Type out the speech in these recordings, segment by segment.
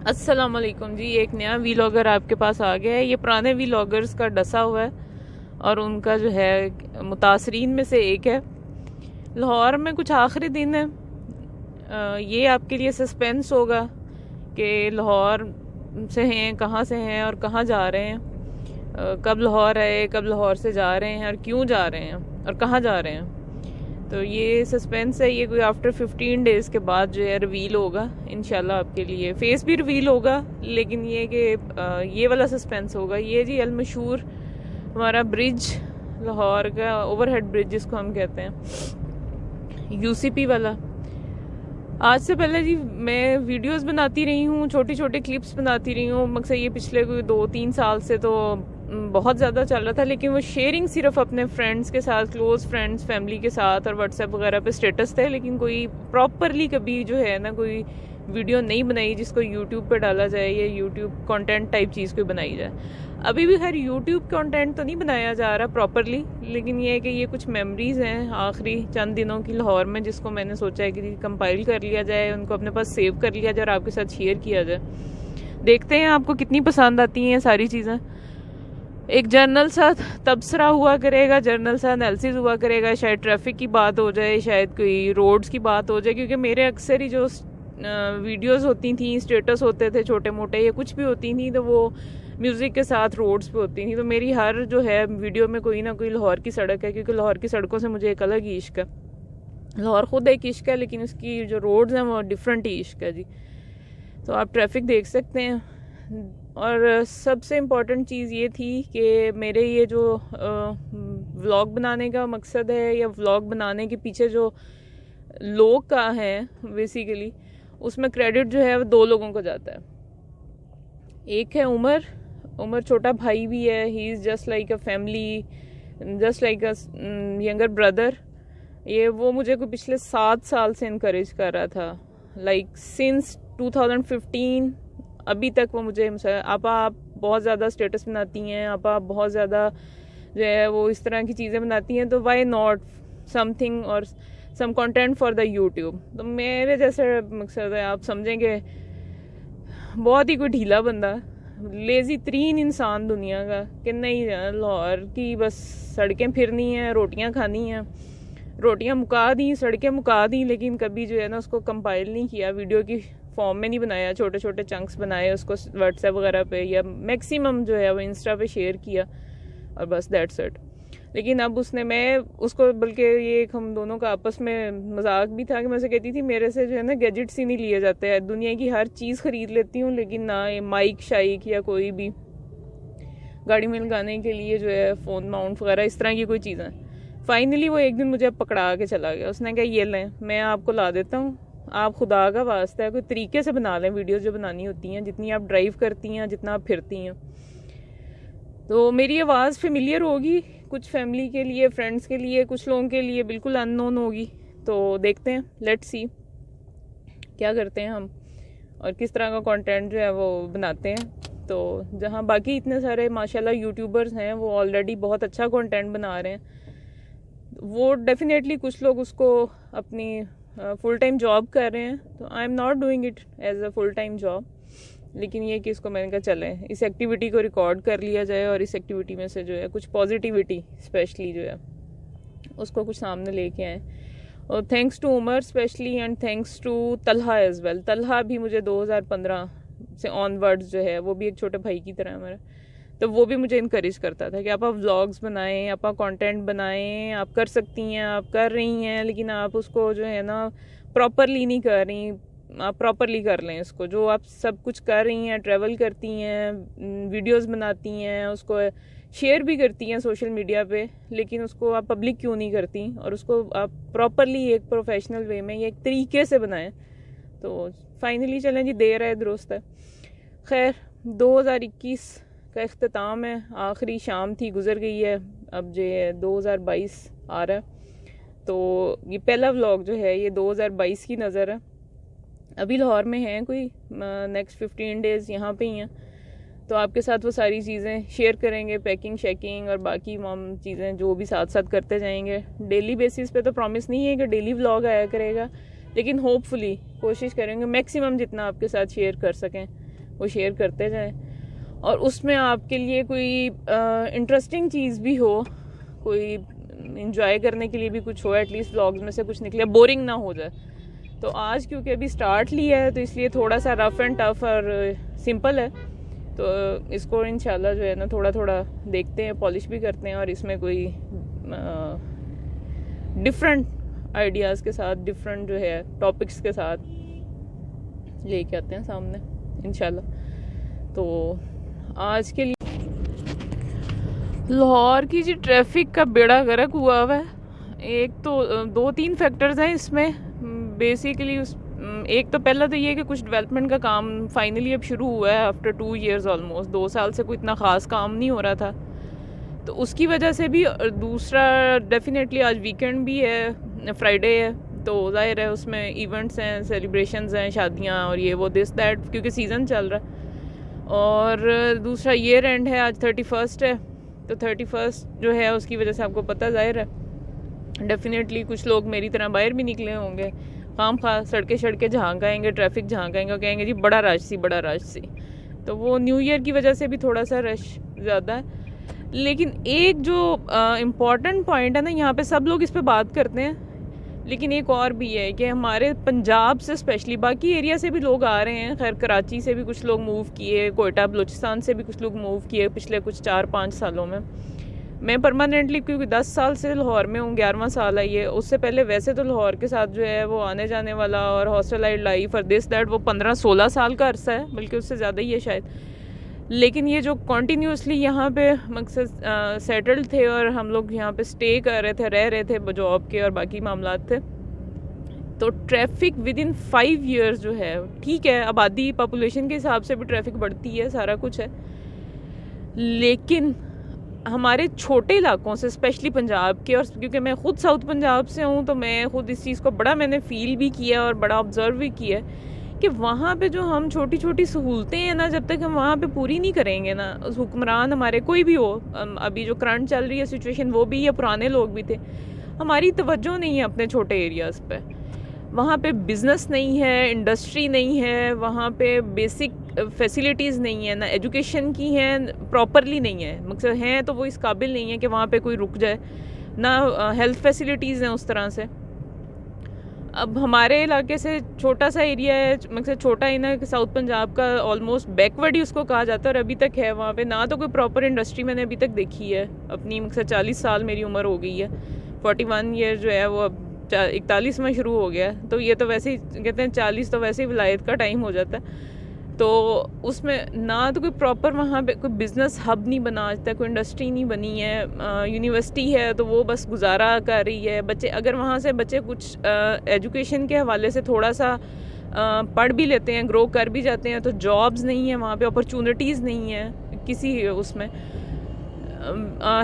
अस्सलाम वालेकुम जी। एक नया वीलॉगर आपके पास आ गया है। ये पुराने वीलॉगर्स का डसा हुआ है और उनका जो है मुतासरीन में से एक है। लाहौर में कुछ आखिरी दिन है। ये आपके लिए सस्पेंस होगा कि लाहौर से हैं, कहाँ से हैं और कहाँ जा रहे हैं, कब लाहौर आए, कब लाहौर से जा रहे हैं और क्यों जा रहे हैं और कहाँ जा रहे हैं। तो ये सस्पेंस है। ये कोई आफ्टर 15 डेज़ के बाद जो है रिवील होगा इंशाल्लाह। आपके लिए फेस भी रिवील होगा, लेकिन ये कि ये वाला सस्पेंस होगा। ये जी अल मशहूर हमारा ब्रिज, लाहौर का ओवरहेड ब्रिज जिसको हम कहते हैं, यूसीपी वाला। आज से पहले जी मैं वीडियोस बनाती रही हूँ, छोटी छोटी क्लिप्स बनाती रही हूँ। मकसद ये पिछले कोई 2-3 साल से तो बहुत ज़्यादा चल रहा था, लेकिन वो शेयरिंग सिर्फ अपने फ्रेंड्स के साथ, क्लोज फ्रेंड्स, फैमिली के साथ और व्हाट्सएप वगैरह पे स्टेटस थे। लेकिन कोई प्रॉपरली कभी जो है ना कोई वीडियो नहीं बनाई जिसको यूट्यूब पे डाला जाए या यूट्यूब कंटेंट टाइप चीज़ कोई बनाई जाए। अभी भी खैर यूट्यूब कंटेंट तो नहीं बनाया जा रहा प्रॉपरली, लेकिन ये है कि ये कुछ मेमोरीज़ हैं आखिरी चंद दिनों की लाहौर में, जिसको मैंने सोचा है कि कंपाइल कर लिया जाए, उनको अपने पास सेव कर लिया जाए और आपके साथ शेयर किया जाए। देखते हैं आपको कितनी पसंद आती हैं सारी चीज़ें। एक जर्नल सा तबसरा हुआ करेगा, जर्नल सा एनालिसिस हुआ करेगा। शायद ट्रैफिक की बात हो जाए, शायद कोई रोड्स की बात हो जाए, क्योंकि मेरे अक्सर ही जो वीडियोस होती थी, स्टेटस होते थे छोटे मोटे या कुछ भी होती थी, तो वो म्यूज़िक के साथ रोड्स पे होती थी। तो मेरी हर जो है वीडियो में कोई ना कोई लाहौर की सड़क है, क्योंकि लाहौर की सड़कों से मुझे एक अलग ही इश्क है। लाहौर खुद एक इश्क है, लेकिन उसकी जो रोड्स हैं वो डिफरेंट ही इश्क है जी। तो आप ट्रैफिक देख सकते हैं। और सबसे इम्पॉर्टेंट चीज़ ये थी कि मेरे ये जो व्लॉग बनाने का मकसद है या व्लॉग बनाने के पीछे जो लोग का है बेसिकली, उसमें क्रेडिट जो है वो 2 लोगों को जाता है। एक है उमर छोटा भाई भी है। He is just like a family, just like a younger brother. ये वो मुझे को पिछले 7 साल से इनकरेज कर रहा था, लाइक सिंस 2015 अभी तक। वो मुझे आपा आप बहुत ज़्यादा स्टेटस बनाती हैं, आपा बहुत ज़्यादा जो है वो इस तरह की चीज़ें बनाती हैं, तो वाई नॉट समथिंग और some content for the YouTube. तो मेरे जैसे मकसद है, आप समझेंगे बहुत ही कोई ढीला बंदा, लेजी तरीन इंसान दुनिया का, कि नहीं लाहौर की बस सड़कें फिरनी हैं, रोटियां खानी हैं, रोटियां मुका दी, सड़कें मुका दी, लेकिन कभी जो है ना उसको कंपाइल नहीं किया, वीडियो की फॉर्म में नहीं बनाया, छोटे छोटे चंक्स बनाए, उसको व्हाट्सएप वगैरह पे या मैक्सिमम जो है वो इंस्टा पे शेयर किया और बस दैट्स इट। लेकिन अब मैं उसको, बल्कि ये एक हम दोनों का आपस में मजाक भी था कि मैं उसे कहती थी मेरे से जो है ना गैजेट्स ही नहीं लिए जाते हैं। दुनिया की हर चीज़ खरीद लेती हूँ, लेकिन ना ये माइक शाइक या कोई भी गाड़ी में लगाने के लिए जो है फ़ोन माउंट वगैरह इस तरह की कोई चीज़ें। फाइनली वो एक दिन मुझे पकड़ा के चला गया। उसने कहा ये लें, मैं आपको ला देता हूँ, आप खुदा का वास्ता है कोई तरीके से बना लें वीडियोस जो बनानी होती हैं, जितनी आप ड्राइव करती हैं, जितना आप फिरती हैं। तो मेरी आवाज़ फेमिलियर होगी कुछ फैमिली के लिए, फ्रेंड्स के लिए, कुछ लोगों के लिए बिल्कुल अननोन होगी। तो देखते हैं, लेट्स सी क्या करते हैं हम और किस तरह का कंटेंट जो है वो बनाते हैं। तो जहाँ बाकी इतने सारे माशाल्लाह यूट्यूबर्स हैं वो ऑलरेडी बहुत अच्छा कंटेंट बना रहे हैं, वो डेफिनेटली कुछ लोग उसको अपनी फुल टाइम जॉब कर रहे हैं। तो I am not doing it as a full time job, लेकिन ये कि इसको मैंने कहा चले इस एक्टिविटी को रिकॉर्ड कर लिया जाए और इस एक्टिविटी में से जो है कुछ पॉजिटिविटी स्पेशली जो है उसको कुछ सामने लेके आए। और thanks to Umar specially and thanks to Talha as well. Talha भी मुझे 2015 से ऑनवर्ड्स जो है वो भी एक छोटे भाई की तरह है मेरा, तो वो भी मुझे इनकरेज करता था कि आप व्लॉग्स बनाएं, आप कंटेंट बनाएं, आप कर सकती हैं, आप कर रही हैं, लेकिन आप उसको जो है ना प्रॉपरली नहीं कर रही। आप प्रॉपरली कर लें इसको, जो आप सब कुछ कर रही हैं, ट्रैवल करती हैं, वीडियोस बनाती हैं, उसको शेयर भी करती हैं सोशल मीडिया पे, लेकिन उसको आप पब्लिक क्यों नहीं करती और उसको आप प्रॉपरली एक प्रोफेशनल वे में या एक तरीके से बनाएं। तो फाइनली चलें जी, देर है दुरुस्त है। खैर 2021 का इख्तिताम है, आखिरी शाम थी, गुजर गई है, अब जो है 2022 आ रहा है। तो ये पहला व्लॉग जो है ये 2022 की नज़र है। अभी लाहौर में हैं कोई नेक्स्ट 15 डेज़ यहाँ पे ही हैं, तो आपके साथ वो सारी चीज़ें शेयर करेंगे, पैकिंग शेकिंग और बाकी तमाम चीज़ें जो भी साथ साथ करते जाएंगे। डेली बेसिस पे तो प्रॉमिस नहीं है कि डेली व्लॉग आया करेगा, लेकिन होपफुली कोशिश करेंगे मैक्सिमम जितना आपके साथ शेयर कर सकें वो शेयर करते जाएं, और उसमें आपके लिए कोई इंटरेस्टिंग चीज़ भी हो, कोई इंजॉय करने के लिए भी कुछ हो, एटलीस्ट व्लॉग्स में से कुछ निकले, बोरिंग ना हो जाए। तो आज क्योंकि अभी स्टार्ट लिया है तो इसलिए थोड़ा सा रफ एंड टफ और सिंपल है, तो इसको इंशाल्लाह जो है ना थोड़ा थोड़ा देखते हैं, पॉलिश भी करते हैं, और इसमें कोई डिफरेंट आइडियाज़ के साथ, डिफरेंट जो है टॉपिक्स के साथ लेके आते हैं सामने इंशाल्लाह। तो आज के लिए लाहौर की जी ट्रैफिक का बेड़ा गर्क हुआ है। एक तो 2-3 फैक्टर्स हैं इसमें बेसिकली। एक तो पहला तो ये कि कुछ डेवलपमेंट का काम फाइनली अब शुरू हुआ है आफ्टर 2 इयर्स ऑलमोस्ट। 2 साल से कोई इतना ख़ास काम नहीं हो रहा था, तो उसकी वजह से भी। और दूसरा डेफिनेटली आज वीकेंड भी है, फ्राइडे है, तो जाहिर है उसमें इवेंट्स हैं, सेलिब्रेशंस हैं, शादियाँ और ये वो दिस दैट, क्योंकि सीज़न चल रहा है। और दूसरा ईयर एंड है, आज 31 है, तो 31 जो है उसकी वजह से आपको पता जाहिर है डेफिनेटली कुछ लोग मेरी तरह बाहर भी निकले होंगे, खाम खा सड़कें झांक आएंगे, ट्रैफिक झांक आएंगे और कहेंगे जी बड़ा रश सी। तो वो न्यू ईयर की वजह से भी थोड़ा सा रश ज़्यादा है। लेकिन एक जो इम्पॉर्टेंट पॉइंट है ना, यहाँ पे सब लोग इस पे बात करते हैं, लेकिन एक और भी है कि हमारे पंजाब से स्पेशली, बाकी एरिया से भी लोग आ रहे हैं। खैर कराची से भी कुछ लोग मूव किए, कोयटा बलूचिस्तान से भी कुछ लोग मूव किए पिछले कुछ 4-5 सालों में। मैं परमानेंटली क्योंकि 10 साल से लाहौर में हूँ, 11वां साल है ये। उससे पहले वैसे तो लाहौर के साथ जो है वो आने जाने वाला और हॉस्टलाइड लाइफ और दिस दैट वो 15-16 साल का अरसा है, बल्कि उससे ज़्यादा ही है शायद। लेकिन ये जो कॉन्टीन्यूसली यहाँ पे मकसद सेटल्ड थे और हम लोग यहाँ पे स्टे कर रहे थे, रह रहे थे जॉब के और बाकी मामलात थे, तो ट्रैफिक विद इन 5 ईयर्स जो है, ठीक है आबादी पॉपुलेशन के हिसाब से भी ट्रैफिक बढ़ती है, सारा कुछ है, लेकिन हमारे छोटे इलाकों से स्पेशली पंजाब के, और क्योंकि मैं ख़ुद साउथ पंजाब से हूँ तो मैं ख़ुद इस चीज़ को बड़ा मैंने फ़ील भी किया और बड़ा ऑब्ज़र्व भी किया कि वहाँ पे जो हम छोटी छोटी सहूलतें हैं ना, जब तक हम वहाँ पे पूरी नहीं करेंगे ना, हुक्मरान हमारे कोई भी हो, अभी जो करंट चल रही है सिचुएशन वो भी, या पुराने लोग भी थे, हमारी तवज्जो नहीं है अपने छोटे एरियाज़ पे। वहाँ पे बिज़नेस नहीं है, इंडस्ट्री नहीं है, वहाँ पे बेसिक फैसिलिटीज़ नहीं है, ना एजुकेशन की हैं प्रॉपरली नहीं है, मकसद हैं तो वो इस काबिल नहीं है कि वहाँ पे कोई रुक जाए, ना हेल्थ फैसिलिटीज़ हैं उस तरह से। अब हमारे इलाके से छोटा सा एरिया है, मकसद छोटा ही ना, साउथ पंजाब का ऑलमोस्ट बैकवर्ड ही उसको कहा जाता है, और अभी तक है वहाँ पे ना तो कोई प्रॉपर इंडस्ट्री मैंने अभी तक देखी है अपनी, मकसद 40 साल मेरी उम्र हो गई है, 41 ईयर जो है वो अब 41 में शुरू हो गया, तो ये तो वैसे ही कहते हैं 40 तो वैसे ही विलायत का टाइम हो जाता है। तो उसमें ना तो कोई प्रॉपर वहाँ पे कोई बिज़नेस हब नहीं बना आज तक, कोई इंडस्ट्री नहीं बनी है, यूनिवर्सिटी है तो वो बस गुजारा कर रही है। बच्चे अगर वहाँ से बच्चे कुछ एजुकेशन के हवाले से थोड़ा सा पढ़ भी लेते हैं, ग्रो कर भी जाते हैं, तो जॉब्स नहीं है वहाँ पे, अपॉर्चुनिटीज़ नहीं है किसी उसमें।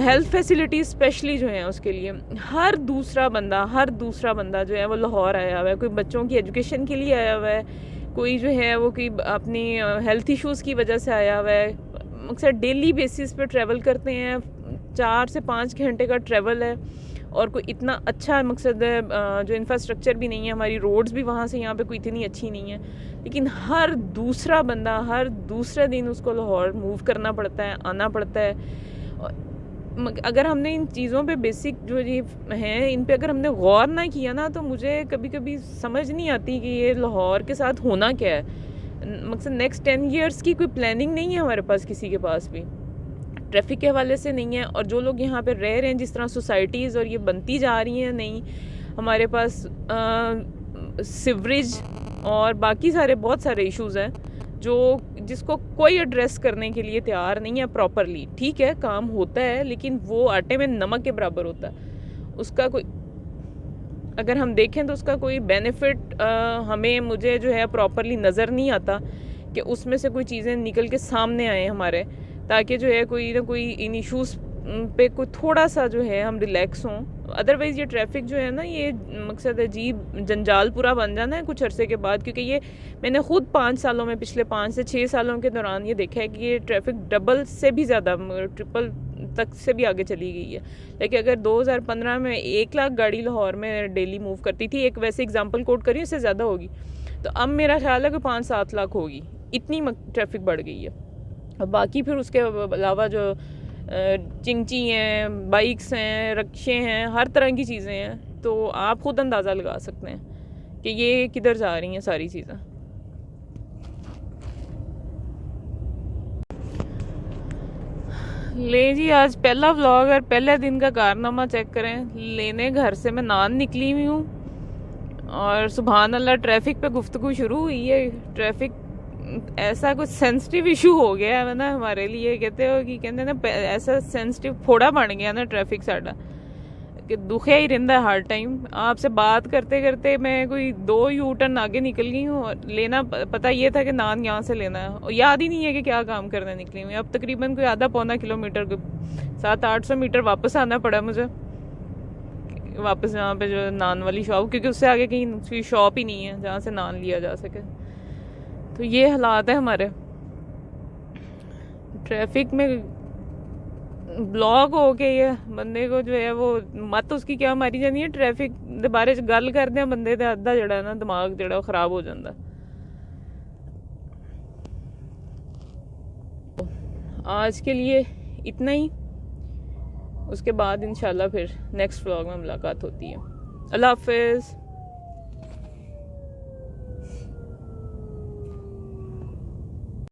हेल्थ फैसिलिटीज़ स्पेशली जो हैं उसके लिए हर दूसरा बंदा जो है वो लाहौर आया हुआ है, कोई बच्चों की एजुकेशन के लिए आया हुआ है, कोई जो है वो कोई अपनी हेल्थ इश्यूज़ की वजह से आया हुआ है। मकसद डेली बेसिस पे ट्रैवल करते हैं, 4 से 5 घंटे का ट्रैवल है, और कोई इतना अच्छा मकसद है जो इंफ्रास्ट्रक्चर भी नहीं है, हमारी रोड्स भी वहाँ से यहाँ पे कोई इतनी अच्छी नहीं है, लेकिन हर दूसरा बंदा हर दूसरे दिन उसको लाहौर मूव करना पड़ता है, आना पड़ता है। अगर हमने इन चीज़ों पे बेसिक जो ये हैं इन पे अगर हमने गौर ना किया ना, तो मुझे कभी कभी समझ नहीं आती कि ये लाहौर के साथ होना क्या है। मकसद नेक्स्ट 10 ईयर्स की कोई प्लानिंग नहीं है हमारे पास, किसी के पास भी ट्रैफिक के हवाले से नहीं है। और जो लोग यहाँ पे रह रहे हैं, जिस तरह सोसाइटीज़ और ये बनती जा रही हैं, नहीं हमारे पास सिवरेज और बाकी सारे बहुत सारे इश्यूज़ हैं जिसको कोई एड्रेस करने के लिए तैयार नहीं है प्रॉपरली। ठीक है काम होता है, लेकिन वो आटे में नमक के बराबर होता है, उसका कोई अगर हम देखें तो उसका कोई बेनिफिट मुझे जो है प्रॉपरली नज़र नहीं आता कि उसमें से कोई चीज़ें निकल के सामने आए हमारे, ताकि जो है कोई ना कोई इन इश्यूज़ पे कोई थोड़ा सा जो है हम रिलैक्स हों। अदरवाइज़ ये ट्रैफिक जो है ना, ये मकसद अजीब जंजाल पूरा बन जाना है कुछ अरसे के बाद, क्योंकि ये मैंने ख़ुद 5 सालों में, पिछले 5 से 6 सालों के दौरान ये देखा है कि ये ट्रैफिक डबल से भी ज़्यादा, ट्रिपल तक से भी आगे चली गई है। लेकिन अगर 2015 में 1 लाख गाड़ी लाहौर में डेली मूव करती थी, एक वैसे एग्जाम्पल कोट करी, उससे ज़्यादा होगी, तो अब मेरा ख्याल है कि 5-7 लाख होगी इतनी ट्रैफिक बढ़ गई है। और बाकी फिर उसके अलावा जो चिंची हैं, बाइक्स हैं, रक्शे हैं, हर तरह की चीज़ें हैं, तो आप खुद अंदाज़ा लगा सकते हैं कि ये किधर जा रही हैं सारी चीज़ें। ले जी, आज पहला व्लॉग और पहले दिन का कारनामा चेक करें। लेने घर से मैं नान निकली हुई हूँ और सुभान अल्लाह ट्रैफिक पे गुफ्तगू शुरू हुई है। ट्रैफिक ऐसा कुछ सेंसिटिव इशू हो गया है ना हमारे लिए, कहते हो कि कहते ना ऐसा सेंसिटिव फोड़ा बन गया ना ट्रैफिक साडा कि दुखिया ही रहता है हर टाइम। आपसे बात करते करते मैं कोई 2 U-टर्न आगे निकल गई हूँ। लेना पता ये था कि नान यहाँ से लेना है, और याद ही नहीं है कि क्या काम करने निकली हुई। अब तकरीबन कोई आधा पौना किलोमीटर, 700-800 मीटर वापस आना पड़ा मुझे, वापस यहाँ पे जो नान वाली शॉप, क्योंकि उससे आगे कहीं कोई शॉप ही नहीं है जहाँ से नान लिया जा सके। तो ये हालात है हमारे। ट्रैफिक में ब्लॉक हो के ये बंदे को जो है वो मत उसकी क्या मारी जानी है। ट्रैफिक दे बारे च गल करदे हैं बंदे दा अद्धा जड़ा ना दिमाग जड़ा खराब हो जाता। आज के लिए इतना ही, उसके बाद इंशाल्लाह फिर नेक्स्ट व्लॉग में मुलाकात होती है। अल्लाह हाफिज़।